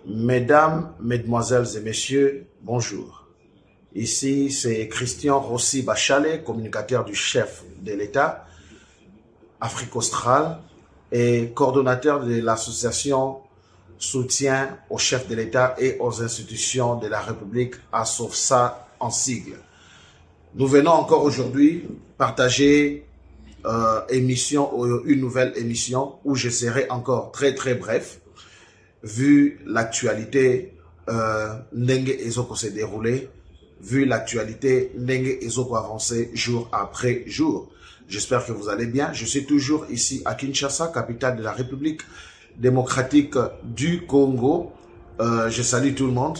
Mesdames, Mesdemoiselles et Messieurs, bonjour. Ici, c'est Christian Rossi Bachalet, communicateur du chef de l'État, Afrique australe, et coordonnateur de l'association Soutien au chef de l'État et aux institutions de la République, ASOFSA en sigle. Nous venons encore aujourd'hui partager une nouvelle émission où je serai encore très bref, vu l'actualité Ndenge Ezoko s'est déroulé, vu l'actualité Ndenge Ezoko avancer jour après jour. J'espère que vous allez bien. Je suis toujours ici à Kinshasa, capitale de la République démocratique du Congo. Je salue tout le monde.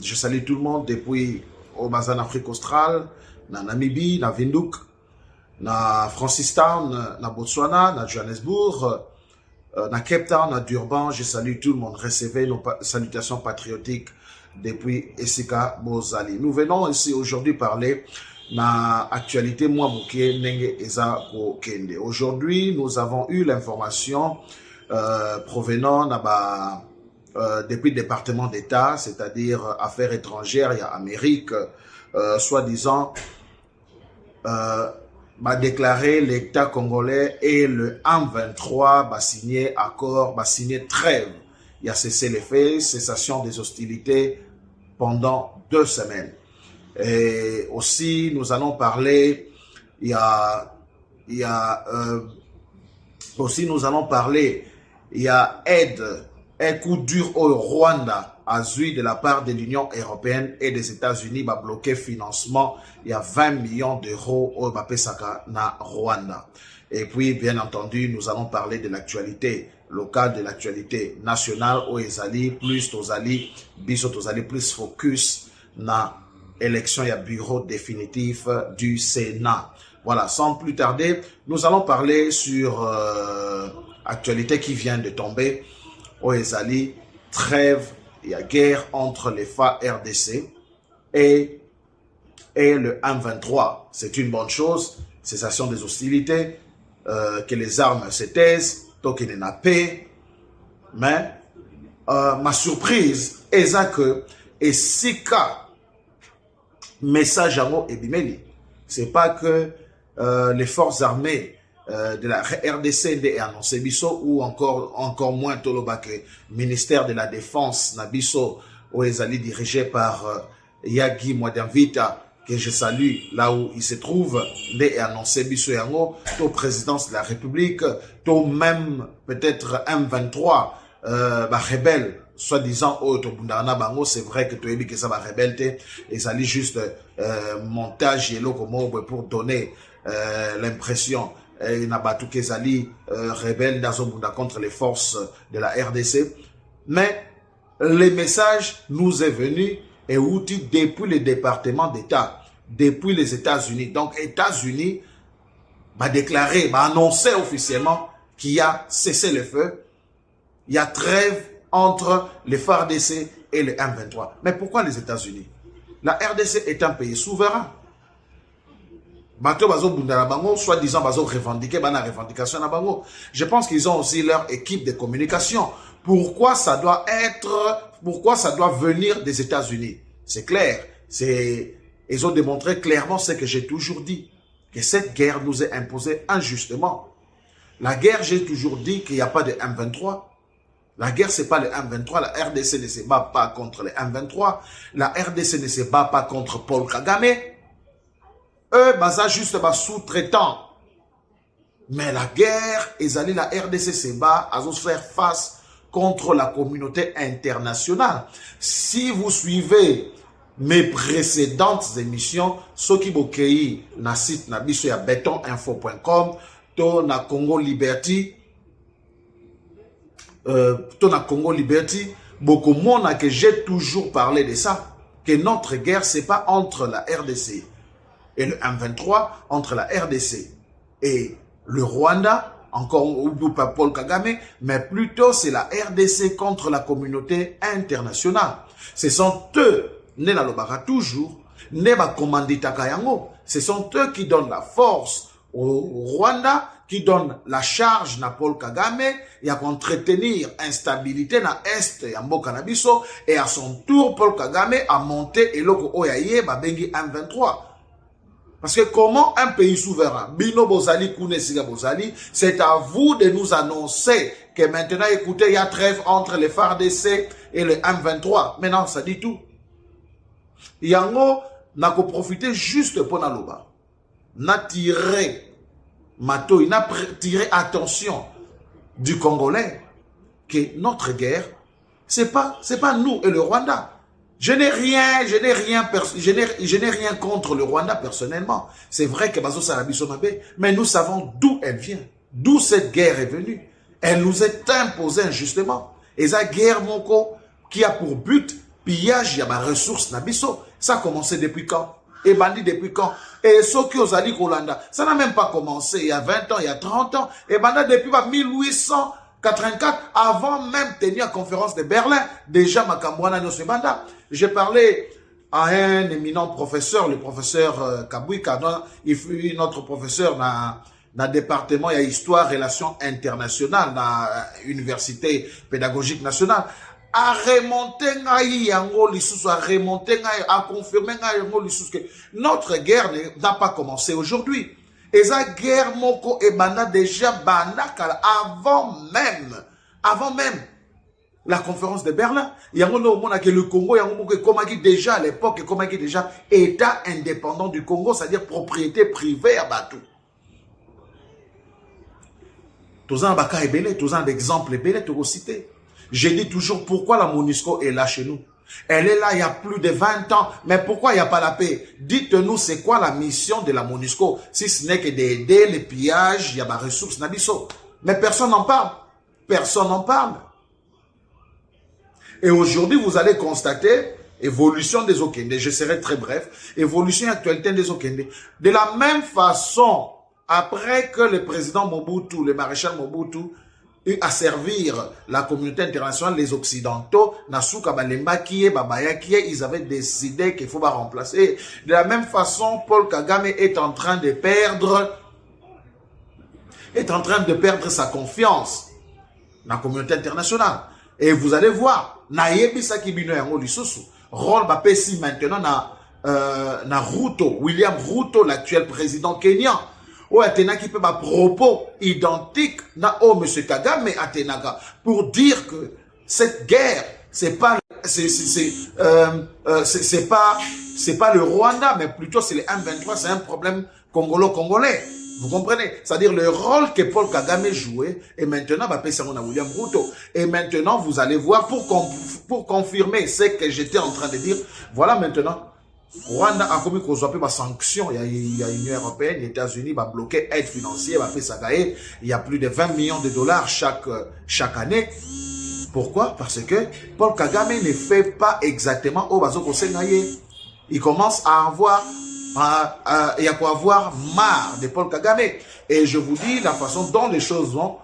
Je salue tout le monde depuis au Bazan Afrique australe, na Namibie, na Windhoek, na Francistown, na Botswana, na Johannesburg, na Cape Town, na Durban. Je salue tout le monde. Recevez nos salutations patriotiques depuis Esika Bozali. Nous venons ici aujourd'hui parler na actualité Mouamouké Nenge Eza Kende. Aujourd'hui, nous avons eu l'information provenant depuis le département d'État, c'est-à-dire affaires étrangères, il y a Amérique, soi-disant, déclaré l'État congolais et le M23 signé accord, signé trêve. Il y a cessez-le-feu, cessation des hostilités pendant 2 semaines. Et aussi, nous allons parler, il y a un coup dur au Rwanda, à Zui de la part de l'Union européenne et des États-Unis, va bloquer financement. Il y a 20 millions d'euros au Bapesaka na Rwanda. Et puis, bien entendu, nous allons parler de l'actualité locale, de l'actualité nationale, au Ezali, plus Tozali, Biso Tozali, plus focus na élection et bureau définitif du Sénat. Voilà, sans plus tarder, nous allons parler sur actualité qui vient de tomber au Ezali, trêve, il y a guerre entre les FARDC et le M23. C'est une bonne chose, cessation des hostilités, que les armes se taisent, tant qu'il n'y a paix. Mais ma surprise est que, et si cas, message à moi et bimeli, c'est pas que les forces armées de la RDC et annoncé biso ou encore moins toloba que ministère de la Défense Nabiso ou les alliés dirigés par Yagi Mwadamvita, que je salue là où il se trouve, et annoncé biso yango to présidence de la République, to même peut-être M23 rebelle soi-disant Otobundana Bango. C'est vrai que tu as dit que ça va rebelle et ça lit juste montage et locomo pour donner l'impression il n'a pas tout qu'Ezali rebelle contre les forces de la RDC. Mais le message nous est venu et outil depuis le département d'État, depuis les États-Unis. Donc, États-Unis va déclarer, va annoncer officiellement qu'il y a cessé le feu, il y a trêve entre les FARDC et le M23. Mais pourquoi les États-Unis? La RDC est un pays souverain. Soi-disant, je pense qu'ils ont aussi leur équipe de communication. Pourquoi ça doit venir des États-Unis? C'est clair. Ils ont démontré clairement ce que j'ai toujours dit. Que cette guerre nous est imposée injustement. La guerre, j'ai toujours dit qu'il n'y a pas de M23. La guerre, c'est pas le M23. La RDC ne se bat pas contre le M23. La RDC ne se bat pas contre Paul Kagame. Eux, ça juste sous-traitant. Mais la guerre, la RDC se bat à se faire face contre la communauté internationale. Si vous suivez mes précédentes émissions, ceux qui bokei na site na biso ya betoninfo.com, to na Congo Liberty, beaucoup monde que j'ai toujours parlé de ça, que notre guerre, c'est pas entre la RDC et le M23, entre la RDC et le Rwanda, encore pas Paul Kagame, mais plutôt c'est la RDC contre la communauté internationale. Ce sont eux, Nena Lobara toujours, Neba Commandita Kayango, ce sont eux qui donnent la force au Rwanda, qui donne la charge à Paul Kagame, et à entretenir instabilité na Est ya mboka na biso, et à son tour, Paul Kagame a monté eloko oyaye babengi M23. Parce que comment un pays souverain, Bino Bozali, Kune Siga Bozali, c'est à vous de nous annoncer que maintenant, écoutez, il y a trêve entre les FARDC et le M23. Maintenant, ça dit tout. Yango n'a qu'à profiter juste pour Naloba. N'a tiré Mato, il n'a tiré attention du Congolais que notre guerre, c'est pas nous et le Rwanda. Je n'ai rien contre le Rwanda personnellement. C'est vrai que Bazo Sarabiso Mabé, mais nous savons d'où elle vient, d'où cette guerre est venue. Elle nous est imposée injustement. Et cette guerre, Moko, qui a pour but pillage, il y a des ressources Nabiso. Ça a commencé depuis quand? Et bandit depuis quand? Et ce qui aux alliés Kolanda, ça n'a même pas commencé il y a 20 ans, il y a 30 ans. Et bandit depuis 1884, avant même de tenir la conférence de Berlin, déjà Makambouana Nosebanda. J'ai parlé à un éminent professeur, le professeur Kabouy Kadon, il fut notre professeur dans le département de Histoire, Relations internationales, dans l'Université pédagogique nationale. A remonter a confirmer que notre guerre n'a pas commencé aujourd'hui. Et sa guerre moko et banda déjà bandakala avant même la conférence de Berlin. Il y a que le Congo, il y a comme déjà à l'époque, comme déjà État indépendant du Congo, c'est-à-dire propriété privée à Batou. Tous un baka ebele, tous un exemple ebele, tu cité. Je dis toujours pourquoi la MONUSCO est là chez nous. Elle est là il y a plus de 20 ans. Mais pourquoi il n'y a pas la paix? Dites-nous c'est quoi la mission de la MONUSCO? Si ce n'est que d'aider les pillages, il y a des ressources Nabiso. Mais personne n'en parle. Personne n'en parle. Et aujourd'hui, vous allez constater évolution des Okende. Je serai très bref. Évolution et actualité des Okende. De la même façon, après que le président Mobutu, le maréchal Mobutu, à servir la communauté internationale, les Occidentaux, Nasuka Balemba Kie, Babaya Kie, ils avaient décidé qu'il faut pas remplacer. De la même façon, Paul Kagame est en train de perdre sa confiance dans la communauté internationale. Et vous allez voir, Nayebi Sakibino Yango Lisusu, rôle Bapesi maintenant na Ruto, William Ruto, l'actuel président kenyan. Ou Atena qui peut propos identiques na M. Kagame Atenaga pour dire que cette guerre c'est pas le Rwanda mais plutôt c'est les M23, c'est un problème congolais. Vous comprenez? C'est-à-dire le rôle que Paul Kagame jouait et maintenant va passer à William Ruto. Et maintenant vous allez voir pour confirmer ce que j'étais en train de dire. Voilà maintenant. Rwanda a commis qu'on soit pas sanctions. Il y a l'Union européenne, les États-Unis va bloquer aide financière, va faire ça. Il y a plus de 20 millions de dollars chaque année. Pourquoi? Parce que Paul Kagame ne fait pas exactement au bazo kosengaye. Il commence à avoir marre de Paul Kagame. Et je vous dis la façon dont les choses vont.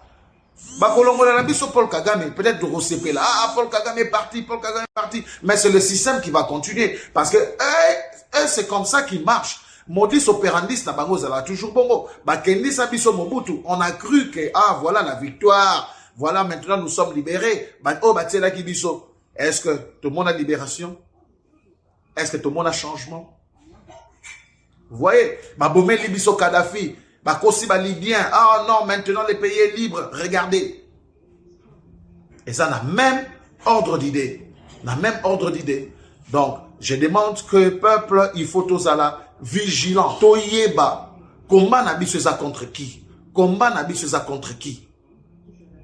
Paul Kagame, peut-être de Rosepe là, Paul Kagame est parti, mais c'est le système qui va continuer, parce que c'est comme ça qu'il marche. Modus operandi na bango zala toujours bongo. Bakendi sabiso Mobutu, on a cru que voilà la victoire, voilà maintenant nous sommes libérés. Est-ce que tout le monde a libération? Est-ce que tout le monde a changement? Vous voyez, Babomé Libiso Kadhafi. Bakosi ba libyen, non, maintenant le pays est libre, regardez. Et ça n'a même ordre d'idée. Donc, je demande que le peuple, il faut tous aller vigilant. Toyeba, combat n'habite ça contre qui?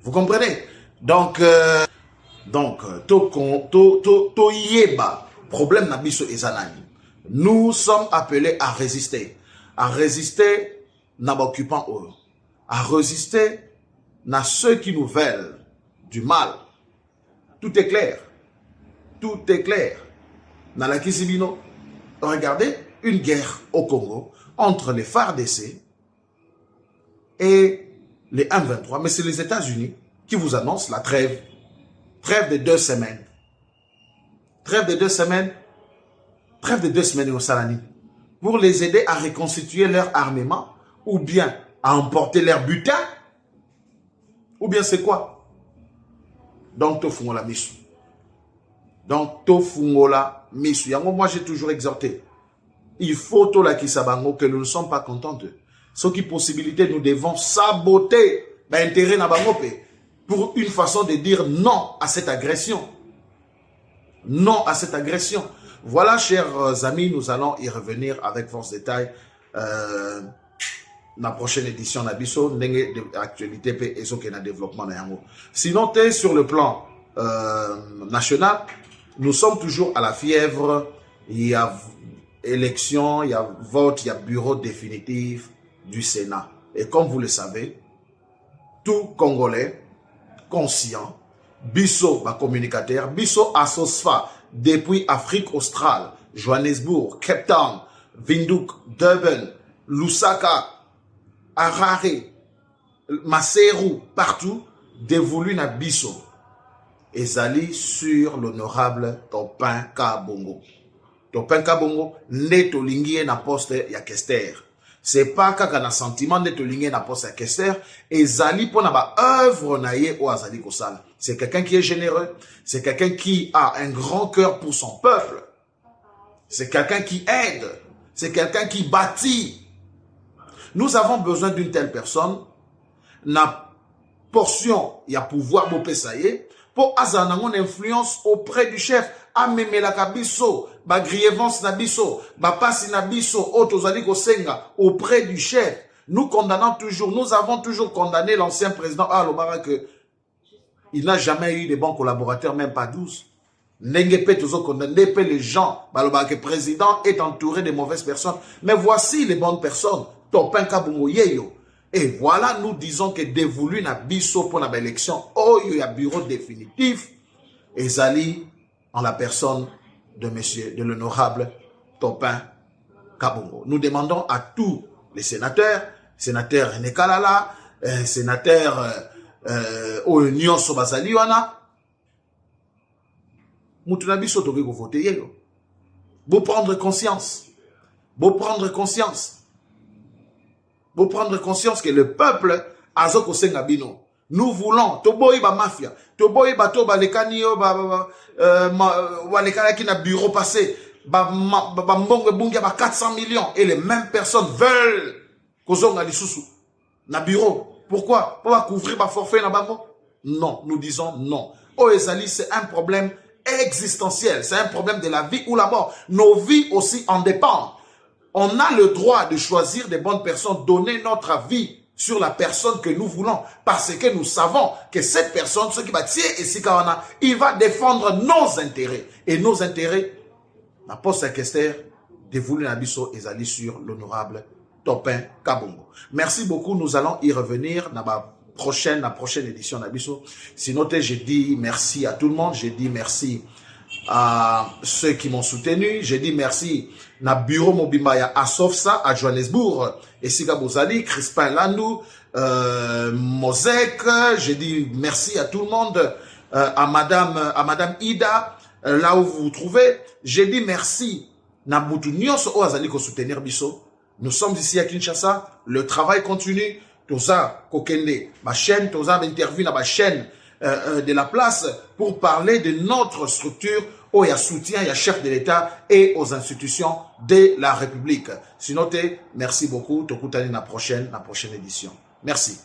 Vous comprenez? Donc, toyeba, problème n'habite ezanani. Nous sommes appelés à résister. N'a occupant eux, à résister à ceux qui nous veulent du mal. Tout est clair. Dans la Kizibino, regardez une guerre au Congo entre les FARDC et les M23. Mais c'est les États-Unis qui vous annoncent la trêve. Trêve de 2 semaines. Trêve de 2 semaines au Salani. Pour les aider à reconstituer leur armement, ou bien à emporter leur butin, ou bien c'est quoi? Donc, tofungola misu. Donc, tofungola misu. Yango, moi, j'ai toujours exhorté. Il faut tout la kisabango que nous ne sommes pas contents d'eux. Ce qui possibilité, nous devons saboter l'intérêt na bango pour une façon de dire non à cette agression. Non à cette agression. Voilà, chers amis, nous allons y revenir avec force détail. La prochaine édition d'Abisso, n'enge actualité et ce qui est développement na yango. Sinon, sur le plan national, nous sommes toujours à la fièvre. Il y a élection, il y a vote, il y a bureau définitif du Sénat. Et comme vous le savez, tout Congolais conscient, Bisso, ma communicateur, Bisso à Sosfa, depuis Afrique australe, Johannesburg, Cape Town, Windhoek, Durban, Lusaka, Harare, Maseru, partout, dévolu na Bisso. Et Zali sur l'honorable Topin Kabongo. Topin Kabongo, ne tolingie na poste ya Kester. C'est pas kaka na sentiment ne tolingie na poste ya Kester. Et Zali pour na ba œuvre na ye o Azali Kosala. C'est quelqu'un qui est généreux. C'est quelqu'un qui a un grand cœur pour son peuple. C'est quelqu'un qui aide. C'est quelqu'un qui bâtit. Nous avons besoin d'une telle personne. Na portion, il y a pouvoir bopesaye. Pour azana mon influence auprès du chef. Amemela kabiso, ba grievance na biso, ba pasi na biso, otozali kosenga auprès du chef. Nous condamnons toujours, nous avons toujours condamné l'ancien président Alobara que il n'a jamais eu de bons collaborateurs, même pas 12. Nengepe toujours condamné, les gens, Balobara que le président est entouré de mauvaises personnes. Mais voici les bonnes personnes. Topin Kabungo Yeyo. Et voilà, nous disons que dévolu na biso pour la élection, oh, il y a bureau définitif, et Zali, en la personne de monsieur, de l'honorable Topin Kabungo. Nous demandons à tous les sénateurs, sénateur René Kalala, sénateur Union Sobazali wana, Moutouna biso toke ko voter yelo. Vous prendre conscience. Vous prendre conscience. Vous prendre conscience que le peuple a zoko senga bino. Nous voulons toboyi ba mafia, toboyi ba to ba lekani yo ba lekani qui na bureau passé ba mbongo bunga ba 400 millions et les mêmes personnes veulent kozonga lisusu na bureau. Pourquoi? Pour couvrir ba forfait na bango? Non, nous disons non. Oh Ezali, c'est un problème existentiel, c'est un problème de la vie ou la mort. Nos vies aussi en dépendent. On a le droit de choisir des bonnes personnes, donner notre avis sur la personne que nous voulons, parce que nous savons que cette personne, ce qui va tirer ici, il va défendre nos intérêts. Et nos intérêts, la poste équestre, dévoilé Nabiso Ezali sur l'honorable Topin Kabongo. Merci beaucoup, nous allons y revenir dans la prochaine édition Nabiso. Sinon, je dis merci à tout le monde, je dis merci à ceux qui m'ont soutenu, je dis merci na bureau Mobimaya à Sofsa, à Johannesburg, et Sika Bozali, Crispin Landou, Mosek, je dis merci à tout le monde, à Madame Ida, là où vous vous trouvez, je dis merci na Boutou Nyos Oazali ko soutenir Bisso. Nous sommes ici à Kinshasa, le travail continue, Toza Kokende, ma chaîne, Toza interview na ma chaîne de la place pour parler de notre structure où il y a soutien, il y a chef de l'État et aux institutions de la République. Sinon, merci beaucoup. Tokutani la prochaine édition. Merci.